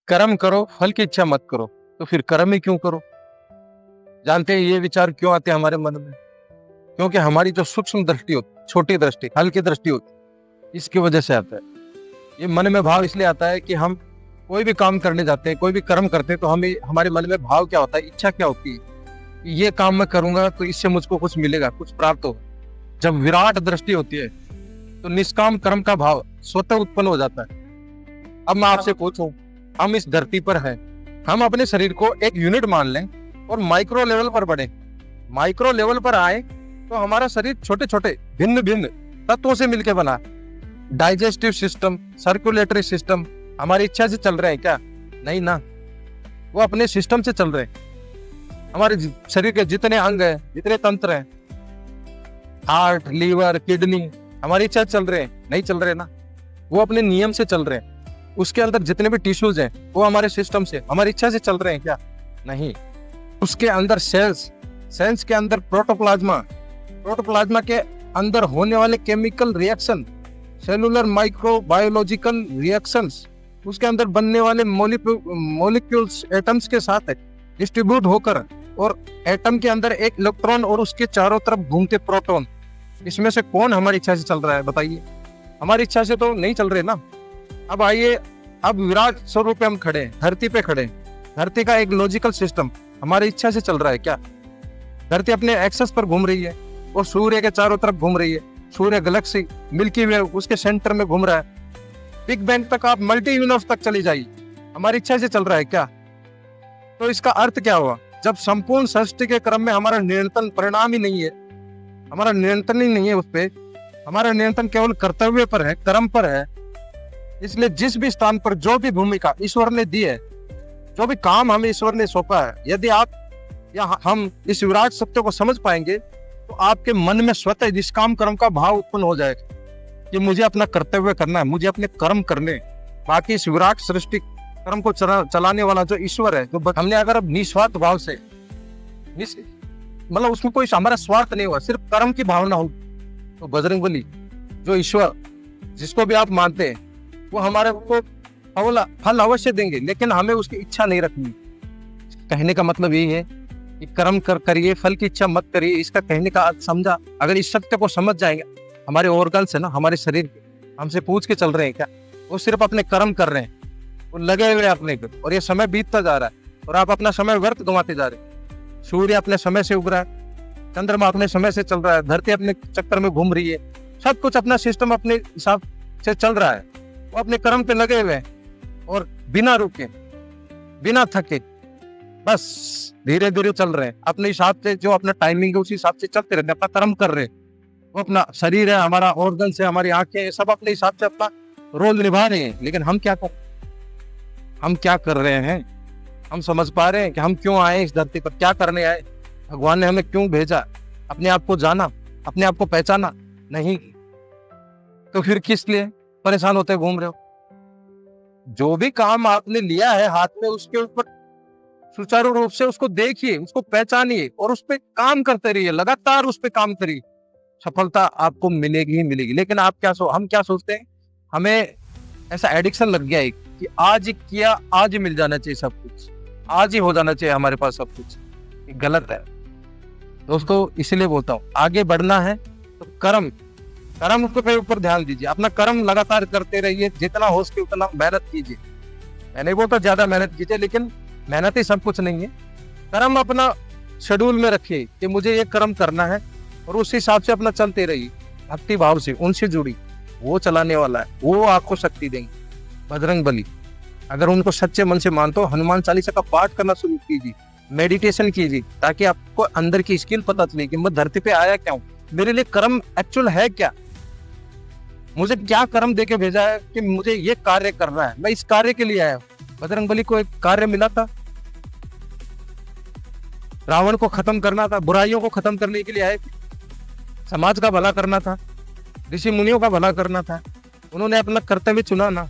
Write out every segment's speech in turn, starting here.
कर्म करो, फल की इच्छा मत करो। तो फिर कर्म ही क्यों करो? जानते हैं ये विचार क्यों आते हैं हमारे मन में? क्योंकि हमारी जो सूक्ष्म दृष्टि होती, छोटी दृष्टि, हल्की दृष्टि होती, इसकी वजह से आता है। ये मन में भाव इसलिए आता है कि हम कोई भी काम करने जाते हैं, कोई भी कर्म करते हैं, तो हमें हमारे मन में भाव क्या होता है, इच्छा क्या होती है कि ये काम मैं करूंगा तो इससे मुझको कुछ मिलेगा, कुछ प्राप्त होगा। जब विराट दृष्टि होती है तो निष्काम कर्म का भाव स्वतः उत्पन्न हो जाता है। अब मैं आपसे पूछूं, हम इस धरती पर हैं, हम अपने शरीर को एक यूनिट मान लें और माइक्रो लेवल पर बढ़े, माइक्रो लेवल पर आए तो हमारा शरीर छोटे छोटे भिन्न भिन्न तत्वों से मिलकर बना। डाइजेस्टिव सिस्टम, सर्कुलेटरी सिस्टम हमारी इच्छा से चल रहे हैं क्या? नहीं ना, वो अपने सिस्टम से चल रहे हैं। हमारे शरीर के जितने अंग हैं, जितने तंत्र हैं, हार्ट, लीवर, किडनी, हमारी इच्छा से चल रहे हैं? नहीं चल रहे ना, वो अपने नियम से चल रहे हैं। उसके अंदर जितने भी टिश्यूज हैं वो हमारे सिस्टम से, हमारी इच्छा से चल रहे हैं क्या? नहीं। उसके अंदर सेल्स, सेल्स के अंदर प्रोटोप्लाज्मा, प्रोटोप्लाज्मा के अंदर होने वाले chemical reaction, cellular microbiological reactions, उसके अंदर बनने वाले मॉलिक्यूल्स एटम्स के साथ डिस्ट्रीब्यूट होकर, और एटम के अंदर एक इलेक्ट्रॉन और उसके चारों तरफ घूमते प्रोटॉन, इसमें से कौन हमारी इच्छा से चल रहा है बताइए? हमारी इच्छा से तो नहीं चल रहे ना। अब आइए, अब विराट स्वरूप पे हम खड़े हैं, धरती पे खड़े हैं। धरती का एक लॉजिकल सिस्टम हमारी इच्छा से चल रहा है क्या? धरती अपने एक्सेस पर घूम रही है और सूर्य के चारों तरफ घूम रही है। सूर्य गैलेक्सी मिल्की वे उसके सेंटर में घूम रहा है। बिग बैंग तक, आप मल्टी यूनिवर्स तक चली जाइए, हमारी इच्छा से चल रहा है क्या? तो इसका अर्थ क्या हुआ? जब संपूर्ण सृष्टि के क्रम में हमारा नियंत्रण परिणाम ही नहीं है, हमारा नियंत्रण ही नहीं है उस पे, हमारा नियंत्रण केवल कर्तव्य पर है, कर्म पर है। इसलिए जिस भी स्थान पर जो भी भूमिका ईश्वर ने दी है, जो भी काम हमें ईश्वर ने सौंपा है, यदि आप या हम इस विराट सत्य को समझ पाएंगे तो आपके मन में स्वतः निष्काम कर्म का भाव उत्पन्न हो जाएगा कि मुझे अपना कर्तव्य करना है, मुझे अपने कर्म करने। बाकी इस विराट सृष्टि कर्म को चलाने वाला जो ईश्वर है, जो हमने अगर अब निस्वार्थ भाव से, मतलब उसमें कोई हमारा स्वार्थ नहीं हुआ, सिर्फ कर्म की भावना हो, तो बजरंगबली जो ईश्वर जिसको भी आप मानते हैं, वो हमारे को फल अवश्य देंगे, लेकिन हमें उसकी इच्छा नहीं रखनी। कहने का मतलब यही है कि कर्म करिए, फल की इच्छा मत करिए। इसका कहने का अर्थ समझा? अगर इस सत्य को समझ जाएंगे, हमारे ऑर्गन्स है ना, हमारे शरीर के, हमसे पूछ के चल रहे हैं क्या? वो सिर्फ अपने कर्म कर रहे हैं, वो लगे हुए अपने को, और ये समय बीतता जा रहा है और आप अपना समय व्यर्थ गंवाते जा रहे हैं। सूर्य अपने समय से उग रहा है, चंद्रमा अपने समय से चल रहा है, धरती अपने चक्कर में घूम रही है, सब कुछ अपना सिस्टम अपने हिसाब से चल रहा है। वो अपने कर्म पे लगे हुए हैं और बिना रुके, बिना थके, बस धीरे धीरे चल रहे हैं अपने हिसाब से। जो अपना टाइमिंग है उसी हिसाब से चलते रहते हैं, अपना कर्म कर रहे हैं। वो अपना शरीर है, हमारा ऑर्गन्स है, हमारी आंखें हैं, सब अपने हिसाब से अपना रोल निभा रहे हैं। लेकिन हम क्या कर रहे हैं? हम समझ पा रहे हैं कि हम क्यों आए इस धरती पर, क्या करने आए, भगवान ने हमें क्यों भेजा? अपने आप को जाना, अपने आप को पहचाना? नहीं। तो फिर किस लिए परेशान होते घूम रहे हो? जो भी काम आपने लिया है हाथ में, उसके ऊपर सुचारू रूप से उसको देखिए, उसको पहचानिए और उस पर काम करते रहिए, लगातार उस पर काम करिए, सफलता आपको मिलेगी ही मिलेगी। लेकिन हम क्या सोचते हैं, हमें ऐसा एडिक्शन लग गया है कि आज ही किया, आज ही मिल जाना चाहिए सब कुछ, आज ही हो जाना चाहिए हमारे पास सब कुछ। ये गलत है दोस्तों। इसलिए बोलता हूँ, आगे बढ़ना है तो कर्म के ऊपर ध्यान दीजिए, अपना कर्म लगातार करते रहिए, जितना हो सके उतना मेहनत कीजिए। मैं नहीं बोलता ज्यादा मेहनत कीजिए, लेकिन मेहनत ही सब कुछ नहीं है। कर्म अपना शेड्यूल में रखिए कि मुझे ये कर्म करना है, और उस हिसाब से अपना चलते रहिए, भक्ति भाव से उनसे जुड़ी, वो चलाने वाला है, वो आपको शक्ति देंगे। बजरंगबली, अगर उनको सच्चे मन से मानते हो, हनुमान चालीसा का पाठ करना शुरू कीजिए, मेडिटेशन कीजिए, ताकि आपको अंदर की स्किल पता चले कि मैं धरती पे आया क्या हूँ, मेरे लिए कर्म एक्चुअल है क्या, मुझे क्या कर्म देके भेजा है कि मुझे ये कार्य करना है, मैं इस कार्य के लिए आया हूँ। बजरंगबली को एक कार्य मिला था, रावण को खत्म करना था, बुराइयों को खत्म करने के लिए आए, समाज का भला करना था, ऋषि मुनियों का भला करना था। उन्होंने अपना कर्तव्य चुना ना,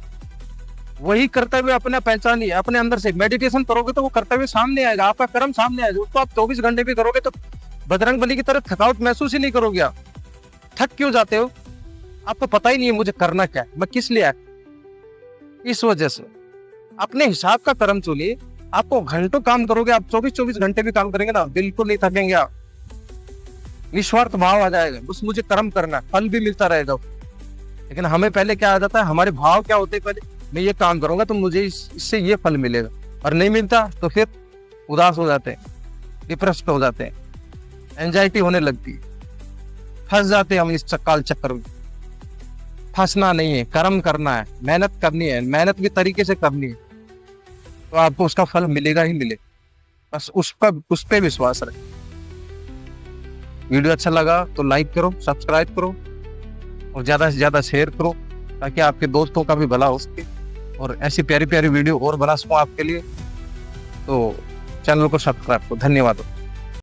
वही कर्तव्य अपना पहचानिए, अपने अंदर से मेडिटेशन करोगे तो वो कर्तव्य सामने आएगा, आपका कर्म सामने आएगा। उसको आप 24 घंटे भी करोगे तो बजरंगबली की तरह थकावट महसूस ही नहीं करोगे। आप थक क्यों जाते हो? आपको पता ही नहीं है मुझे करना क्या है, मैं किस लिए आया। इस वजह से अपने हिसाब का कर्म चुनिए। आपको घंटों काम करोगे, आप 24-24 घंटे भी काम करेंगे ना, बिल्कुल नहीं थकेंगे आप। निस्वार्थ भाव आ जाएगा, बस मुझे कर्म करना है, फल भी मिलता रहेगा। लेकिन हमें पहले क्या आ जाता है, हमारे भाव क्या होते हैं, पहले मैं ये काम करूंगा तो मुझे इससे ये फल मिलेगा, और नहीं मिलता तो फिर उदास हो जाते हैं, डिप्रेस्ड हो जाते हैं, एंजाइटी होने लगती है, फंस जाते हैं हम इस काल चक्कर में। फंसना नहीं है, कर्म करना है, मेहनत करनी है, मेहनत भी तरीके से करनी है, तो आपको उसका फल मिलेगा ही मिलेगा। बस उस पे विश्वास रखें। वीडियो अच्छा लगा तो लाइक करो, सब्सक्राइब करो, और ज्यादा से ज्यादा शेयर करो, ताकि आपके दोस्तों का भी भला हो सके, और ऐसी प्यारी प्यारी वीडियो और बना सकूं आपके लिए। तो चैनल को सब्सक्राइब करो। धन्यवाद।